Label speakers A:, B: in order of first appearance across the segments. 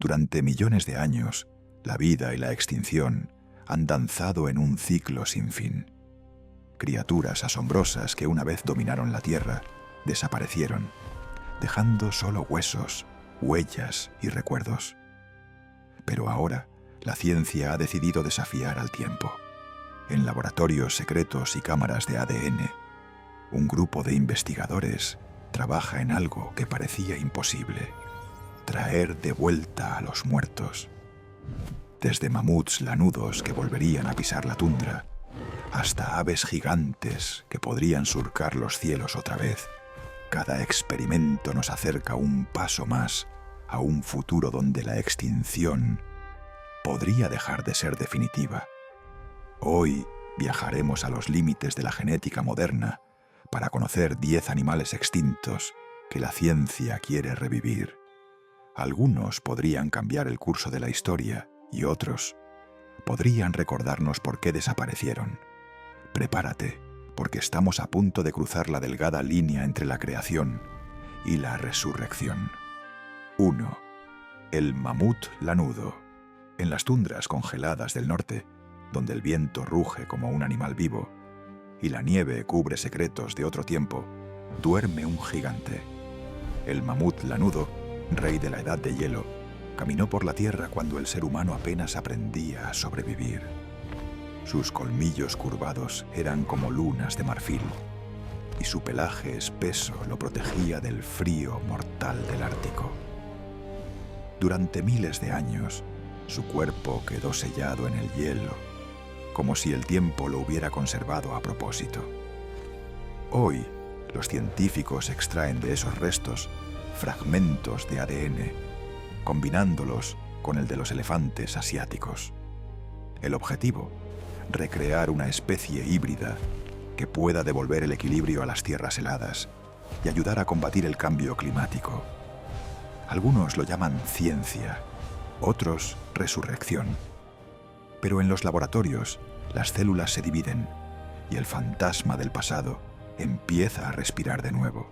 A: Durante millones de años, la vida y la extinción han danzado en un ciclo sin fin. Criaturas asombrosas que una vez dominaron la Tierra desaparecieron, dejando solo huesos, huellas y recuerdos. Pero ahora, la ciencia ha decidido desafiar al tiempo. En laboratorios secretos y cámaras de ADN, un grupo de investigadores trabaja en algo que parecía imposible: traer de vuelta a los muertos. Desde mamuts lanudos que volverían a pisar la tundra, hasta aves gigantes que podrían surcar los cielos otra vez, cada experimento nos acerca un paso más a un futuro donde la extinción podría dejar de ser definitiva. Hoy viajaremos a los límites de la genética moderna para conocer 10 animales extintos que la ciencia quiere revivir. Algunos podrían cambiar el curso de la historia y otros podrían recordarnos por qué desaparecieron. Prepárate, porque estamos a punto de cruzar la delgada línea entre la creación y la resurrección. 1. El mamut lanudo. En las tundras congeladas del norte, donde el viento ruge como un animal vivo y la nieve cubre secretos de otro tiempo, duerme un gigante. El mamut lanudo, rey de la edad de hielo, caminó por la tierra cuando el ser humano apenas aprendía a sobrevivir. Sus colmillos curvados eran como lunas de marfil, y su pelaje espeso lo protegía del frío mortal del Ártico. Durante miles de años, su cuerpo quedó sellado en el hielo, como si el tiempo lo hubiera conservado a propósito. Hoy, los científicos extraen de esos restos fragmentos de ADN, combinándolos con el de los elefantes asiáticos. El objetivo: recrear una especie híbrida que pueda devolver el equilibrio a las tierras heladas y ayudar a combatir el cambio climático. Algunos lo llaman ciencia, otros resurrección. Pero en los laboratorios, las células se dividen y el fantasma del pasado empieza a respirar de nuevo.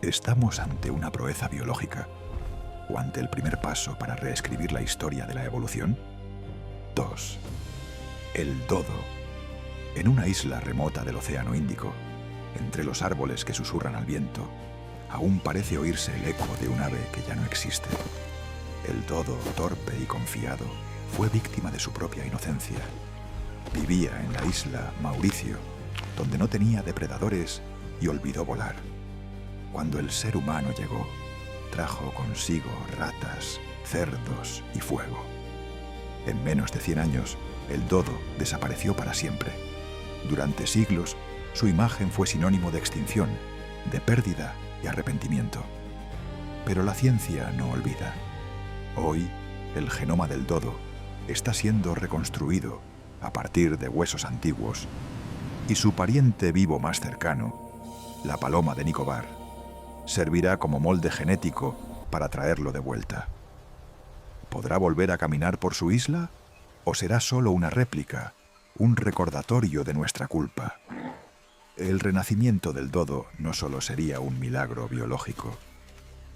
A: ¿Estamos ante una proeza biológica o ante el primer paso para reescribir la historia de la evolución? 2. El dodo. En una isla remota del Océano Índico, entre los árboles que susurran al viento, aún parece oírse el eco de un ave que ya no existe. El dodo, torpe y confiado, fue víctima de su propia inocencia. Vivía en la isla Mauricio, donde no tenía depredadores, y olvidó volar. Cuando el ser humano llegó, trajo consigo ratas, cerdos y fuego. En menos de 100 años, el dodo desapareció para siempre. Durante siglos, su imagen fue sinónimo de extinción, de pérdida y arrepentimiento. Pero la ciencia no olvida. Hoy, el genoma del dodo está siendo reconstruido a partir de huesos antiguos, y su pariente vivo más cercano, la paloma de Nicobar, servirá como molde genético para traerlo de vuelta. ¿Podrá volver a caminar por su isla? ¿O será solo una réplica, un recordatorio de nuestra culpa? El renacimiento del dodo no solo sería un milagro biológico,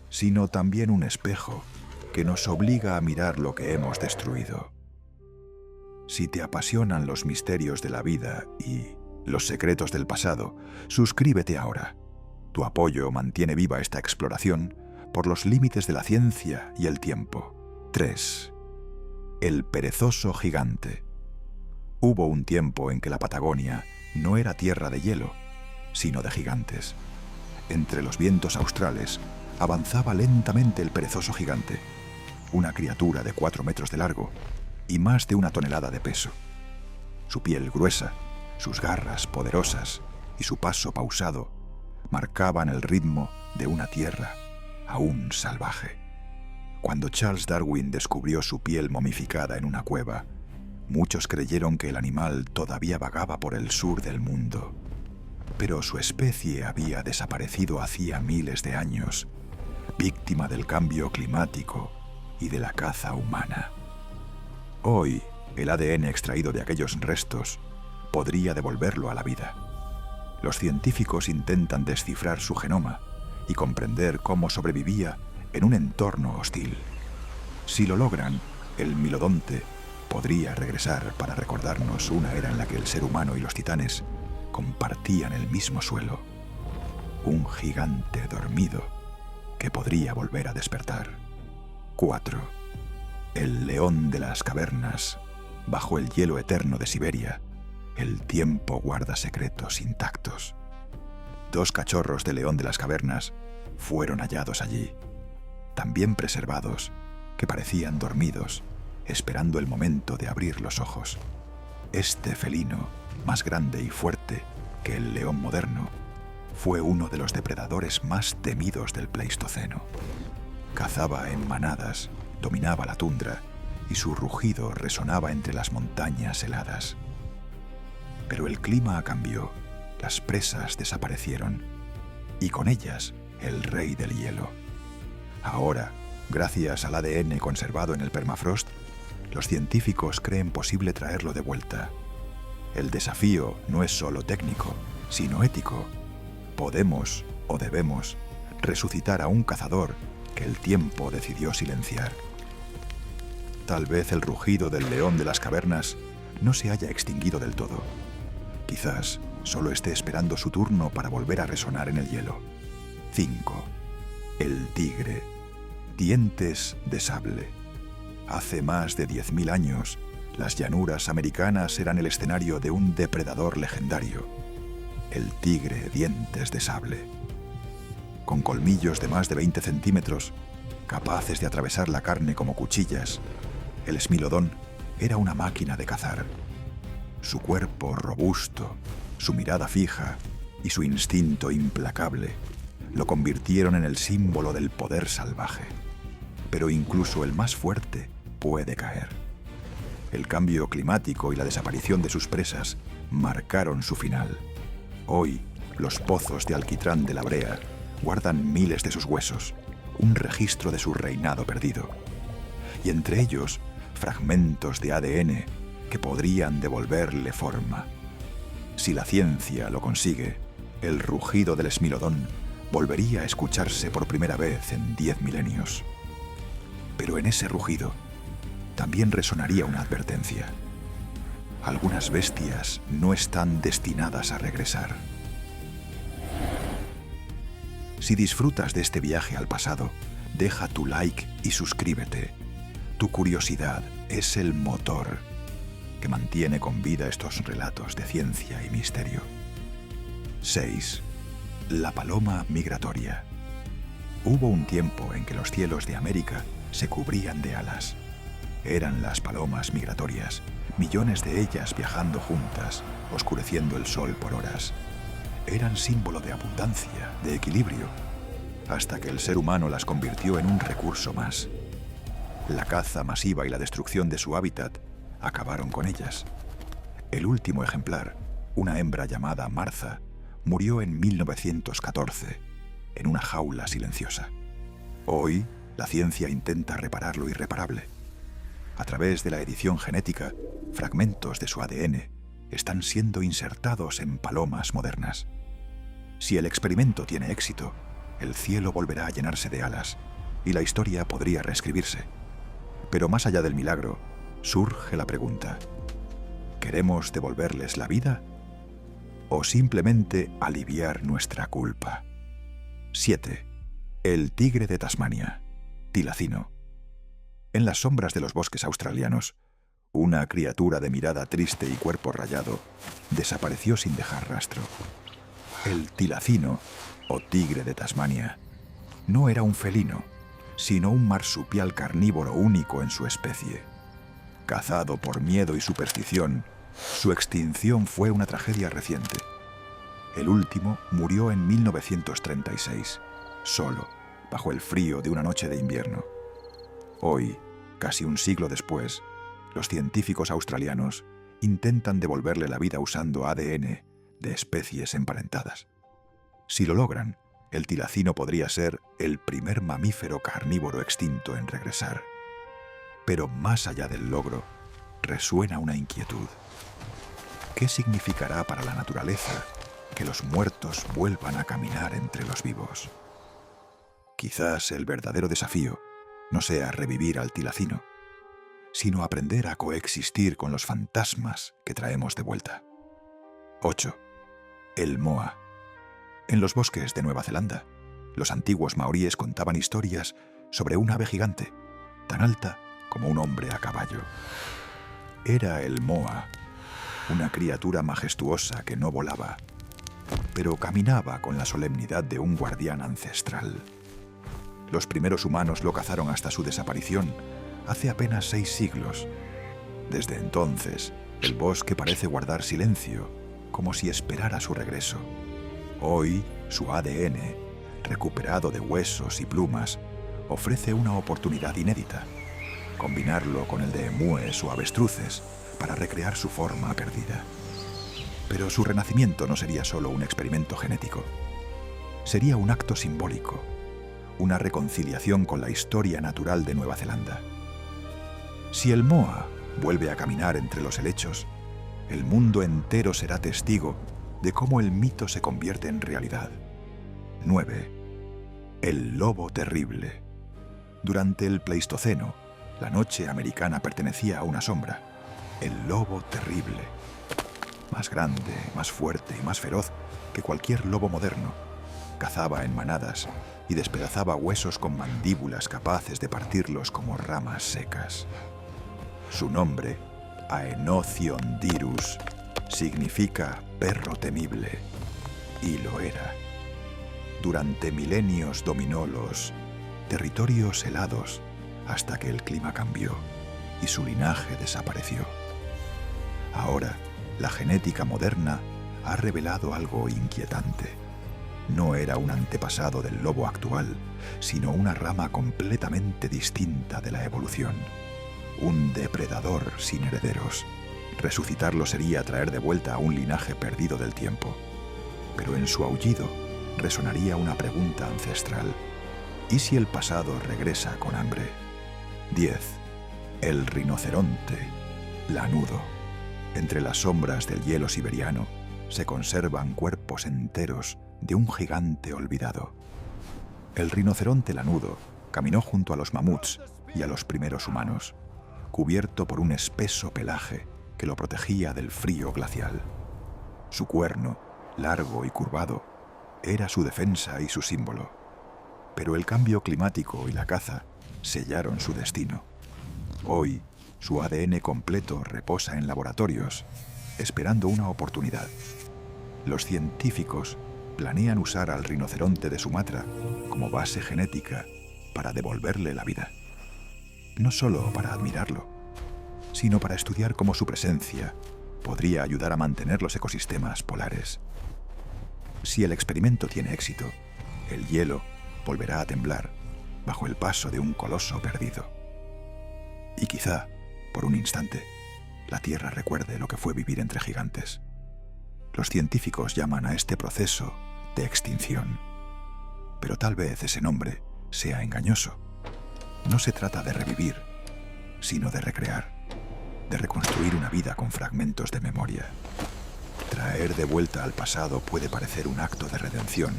A: sino también un espejo que nos obliga a mirar lo que hemos destruido. Si te apasionan los misterios de la vida y los secretos del pasado, suscríbete ahora. Tu apoyo mantiene viva esta exploración por los límites de la ciencia y el tiempo. 3. El perezoso gigante. Hubo un tiempo en que la Patagonia no era tierra de hielo, sino de gigantes. Entre los vientos australes avanzaba lentamente el perezoso gigante, una criatura de 4 metros de largo y más de 1 tonelada de peso. Su piel gruesa, sus garras poderosas y su paso pausado marcaban el ritmo de una tierra aún salvaje. Cuando Charles Darwin descubrió su piel momificada en una cueva, muchos creyeron que el animal todavía vagaba por el sur del mundo. Pero su especie había desaparecido hacía miles de años, víctima del cambio climático y de la caza humana. Hoy, el ADN extraído de aquellos restos podría devolverlo a la vida. Los científicos intentan descifrar su genoma y comprender cómo sobrevivía en un entorno hostil. Si lo logran, el milodonte podría regresar para recordarnos una era en la que el ser humano y los titanes compartían el mismo suelo. Un gigante dormido que podría volver a despertar. 4. El león de las cavernas. Bajo el hielo eterno de Siberia, el tiempo guarda secretos intactos. 2 cachorros de león de las cavernas fueron hallados allí, también preservados, que parecían dormidos, esperando el momento de abrir los ojos. Este felino, más grande y fuerte que el león moderno, fue uno de los depredadores más temidos del Pleistoceno. Cazaba en manadas, dominaba la tundra, y su rugido resonaba entre las montañas heladas. Pero el clima cambió, las presas desaparecieron, y con ellas el rey del hielo. Ahora, gracias al ADN conservado en el permafrost, los científicos creen posible traerlo de vuelta. El desafío no es solo técnico, sino ético. Podemos, o debemos, resucitar a un cazador que el tiempo decidió silenciar. Tal vez el rugido del león de las cavernas no se haya extinguido del todo. Quizás solo esté esperando su turno para volver a resonar en el hielo. 5. El tigre. Dientes de sable. Hace más de 10.000 años, las llanuras americanas eran el escenario de un depredador legendario. El tigre dientes de sable. Con colmillos de más de 20 centímetros, capaces de atravesar la carne como cuchillas, el esmilodón era una máquina de cazar. Su cuerpo robusto, su mirada fija y su instinto implacable lo convirtieron en el símbolo del poder salvaje. Pero incluso el más fuerte puede caer. El cambio climático y la desaparición de sus presas marcaron su final. Hoy, los pozos de alquitrán de la brea guardan miles de sus huesos, un registro de su reinado perdido. Y entre ellos, fragmentos de ADN que podrían devolverle forma. Si la ciencia lo consigue, el rugido del esmilodón volvería a escucharse por primera vez en 10 milenios. Pero en ese rugido también resonaría una advertencia. Algunas bestias no están destinadas a regresar. Si disfrutas de este viaje al pasado, deja tu like y suscríbete. Tu curiosidad es el motor que mantiene con vida estos relatos de ciencia y misterio. 6. La paloma migratoria. Hubo un tiempo en que los cielos de América se cubrían de alas. Eran las palomas migratorias, millones de ellas viajando juntas, oscureciendo el sol por horas. Eran símbolo de abundancia, de equilibrio, hasta que el ser humano las convirtió en un recurso más. La caza masiva y la destrucción de su hábitat acabaron con ellas. El último ejemplar, una hembra llamada Martha, murió en 1914, en una jaula silenciosa. Hoy, la ciencia intenta reparar lo irreparable. A través de la edición genética, fragmentos de su ADN están siendo insertados en palomas modernas. Si el experimento tiene éxito, el cielo volverá a llenarse de alas y la historia podría reescribirse. Pero más allá del milagro, surge la pregunta: ¿queremos devolverles la vida o simplemente aliviar nuestra culpa? 7. El tigre de Tasmania. Tilacino. En las sombras de los bosques australianos, una criatura de mirada triste y cuerpo rayado desapareció sin dejar rastro. El tilacino, o tigre de Tasmania, no era un felino, sino un marsupial carnívoro único en su especie. Cazado por miedo y superstición, su extinción fue una tragedia reciente. El último murió en 1936, solo, bajo el frío de una noche de invierno. Hoy, casi un siglo después, los científicos australianos intentan devolverle la vida usando ADN de especies emparentadas. Si lo logran, el tilacino podría ser el primer mamífero carnívoro extinto en regresar. Pero más allá del logro, resuena una inquietud. ¿Qué significará para la naturaleza que los muertos vuelvan a caminar entre los vivos? Quizás el verdadero desafío no sea revivir al tilacino, sino aprender a coexistir con los fantasmas que traemos de vuelta. 8. El Moa. En los bosques de Nueva Zelanda, los antiguos maoríes contaban historias sobre un ave gigante, tan alta como un hombre a caballo. Era el Moa, una criatura majestuosa que no volaba, pero caminaba con la solemnidad de un guardián ancestral. Los primeros humanos lo cazaron hasta su desaparición, hace apenas 6 siglos. Desde entonces, el bosque parece guardar silencio, como si esperara su regreso. Hoy, su ADN, recuperado de huesos y plumas, ofrece una oportunidad inédita: combinarlo con el de emúes o avestruces para recrear su forma perdida. Pero su renacimiento no sería solo un experimento genético. Sería un acto simbólico, una reconciliación con la historia natural de Nueva Zelanda. Si el Moa vuelve a caminar entre los helechos, el mundo entero será testigo de cómo el mito se convierte en realidad. 9. El lobo terrible. Durante el Pleistoceno, la noche americana pertenecía a una sombra, el lobo terrible. Más grande, más fuerte y más feroz que cualquier lobo moderno, cazaba en manadas y despedazaba huesos con mandíbulas capaces de partirlos como ramas secas. Su nombre, Aenocyon-Dirus, significa perro temible, y lo era. Durante milenios dominó los territorios helados hasta que el clima cambió y su linaje desapareció. Ahora, la genética moderna ha revelado algo inquietante. No era un antepasado del lobo actual, sino una rama completamente distinta de la evolución. Un depredador sin herederos. Resucitarlo sería traer de vuelta a un linaje perdido del tiempo. Pero en su aullido resonaría una pregunta ancestral: ¿y si el pasado regresa con hambre? 10. El rinoceronte lanudo. Entre las sombras del hielo siberiano se conservan cuerpos enteros de un gigante olvidado. El rinoceronte lanudo caminó junto a los mamuts y a los primeros humanos, cubierto por un espeso pelaje que lo protegía del frío glacial. Su cuerno, largo y curvado, era su defensa y su símbolo. Pero el cambio climático y la caza sellaron su destino. Hoy, su ADN completo reposa en laboratorios, esperando una oportunidad. Los científicos planean usar al rinoceronte de Sumatra como base genética para devolverle la vida. No solo para admirarlo, sino para estudiar cómo su presencia podría ayudar a mantener los ecosistemas polares. Si el experimento tiene éxito, el hielo volverá a temblar bajo el paso de un coloso perdido. Y quizá, por un instante, la Tierra recuerde lo que fue vivir entre gigantes. Los científicos llaman a este proceso de extinción. Pero tal vez ese nombre sea engañoso. No se trata de revivir, sino de recrear, de reconstruir una vida con fragmentos de memoria. Traer de vuelta al pasado puede parecer un acto de redención,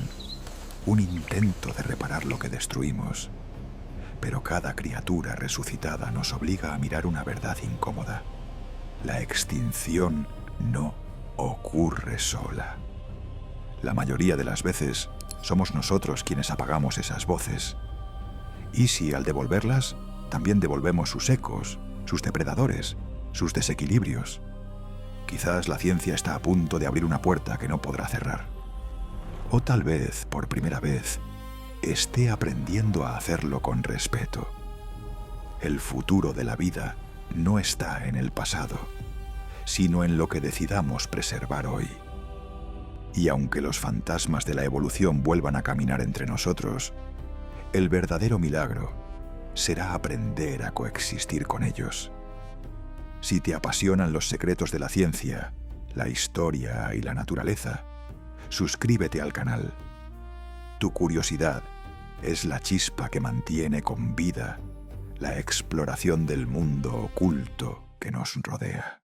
A: un intento de reparar lo que destruimos. Pero cada criatura resucitada nos obliga a mirar una verdad incómoda. La extinción no ocurre sola. La mayoría de las veces somos nosotros quienes apagamos esas voces. ¿Y si al devolverlas, también devolvemos sus ecos, sus depredadores, sus desequilibrios? Quizás la ciencia está a punto de abrir una puerta que no podrá cerrar. O tal vez, por primera vez, esté aprendiendo a hacerlo con respeto. El futuro de la vida no está en el pasado, sino en lo que decidamos preservar hoy. Y aunque los fantasmas de la evolución vuelvan a caminar entre nosotros, el verdadero milagro será aprender a coexistir con ellos. Si te apasionan los secretos de la ciencia, la historia y la naturaleza, suscríbete al canal. Tu curiosidad es la chispa que mantiene con vida la exploración del mundo oculto que nos rodea.